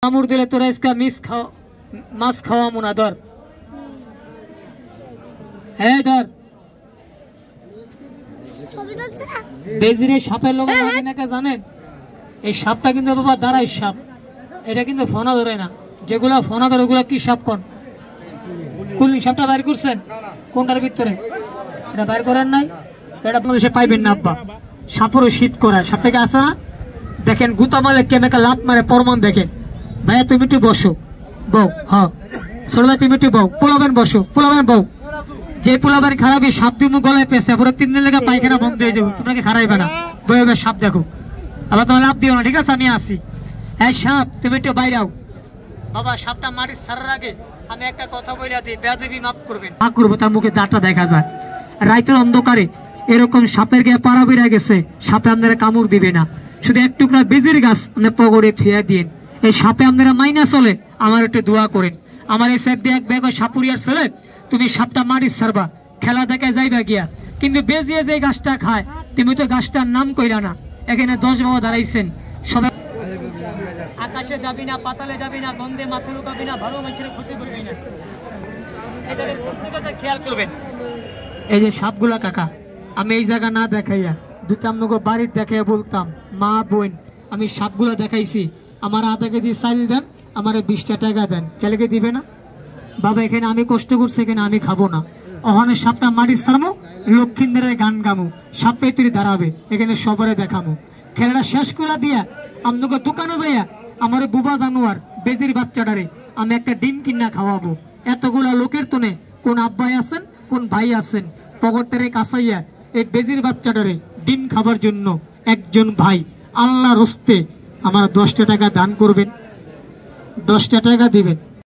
কামড় দিলে তোরা इसका মাছ খাওয়া মুনা ধর। হ্যাঁ ধর। বেজিরে সাপের লোক নাকি জানেন? এই সাপটা কিন্তু বাবা দাঁড়ায় সাপ, এটা কিন্তু ফোনা ধরে না। যেগুলা ফোনা ধরে ওগুলা কি সাপ কোন? কুলিং সাপটা বাইর করছেন কোনটার ভিতরে? এটা বাইর করেন নাই, এটা বাংলাদেশে পাইবেন না আব্বা। সাপেরও শীত করায়, সাপটাকে আসে না দেখেন গুতা মালে কেমিক্যাল লাভ মারে প্রমাণ দেখেন। ভাইয়া তুমি একটু বসো, বউ। হ্যাঁ ছোট ভাই তুমি একটু বউ, পোলাবেন বসো, পোলাবেন বউ। যে পোলাবেন খারাপই সাপ দিমু গলায় পেছে, পরে 3 দিন লেগে পায়খানা বন্ধ হয়ে যাবো, তোমাকে খারাইবে না। বই সাপ দেখো, আবার তোমার লাভ দিও না, ঠিক আছে? আমি আসি। হ্যাঁ সাপ তুমি একটু বাইরাও বাবা। সাপটা মাটির ছাড়ার আগে আমি একটা কথা বইলা দিই, বেয়াদবি মাফ করবেন। মা করবো, তার মুখে দাঁতটা দেখা যায়। রাইতের অন্ধকারে এরকম সাপের গায়ে পাড়া বেড়া গেছে, সাপে আপনারা কামড় দিবে না। শুধু এক টুকরা বেজির গাছ আপনি পগড়ে থুয়ে দিন। এই সাপে আপনারা মাইনা চলে, আমার একটু দোয়া করেন। আমার এই সাপ দিয়ে এক ব্যাগ সাপুরিয়ার ছেলে, তুমি সাপটা মারিস ছাড়বা, খেলা দেখে যাইবা গিয়া। কিন্তু বেজিয়ে যে গাছটা খায়, তুমি তো গাছটার নাম কইরা না। এখানে 10 বাবা দাঁড়াইছেন, সবাই আকাশে যাবি না, পাতালে যাবি না, গন্ধে মাথা লুকাবি না, ভালো মানুষের ক্ষতি করবি না। এটার প্রত্যেকটা খেয়াল করবেন। এই যে সাপগুলা কাকা, আমি এই জায়গা না দেখাইয়া দুটো আপনাকে বাড়ির দেখাইয়া বলতাম, মা বোন আমি সাপগুলা দেখাইছি, আমার আধা কেজি চাল দেন, আমার 20টা টাকা দেন। ছেলেকে দিবে না বাবা? এখানে আমি কষ্ট করছি, এখানে আমি খাবো না। ওখানে সাপটা মারির সারমো, লক্ষ্মীন্দ্রের গান গামু, সাপে তুই দাঁড়াবে, এখানে সবারে দেখামু। খেলাটা শেষ করে দিয়া আপনাকে দোকানে যাইয়া আমার বুবা জানোয়ার বেজির বাচ্চাটারে আমি একটা ডিম কিনা খাওয়াবো। এতগুলা লোকের তোনে কোন আব্বাই আছেন, কোন ভাই আছেন, পগরটারে কাছাইয়া এই বেজির বাচ্চাটারে ডিম খাবার জন্য একজন ভাই আল্লাহর হস্তে আমার 10টা টাকা দান করবেন, 10টা টাকা দিবেন।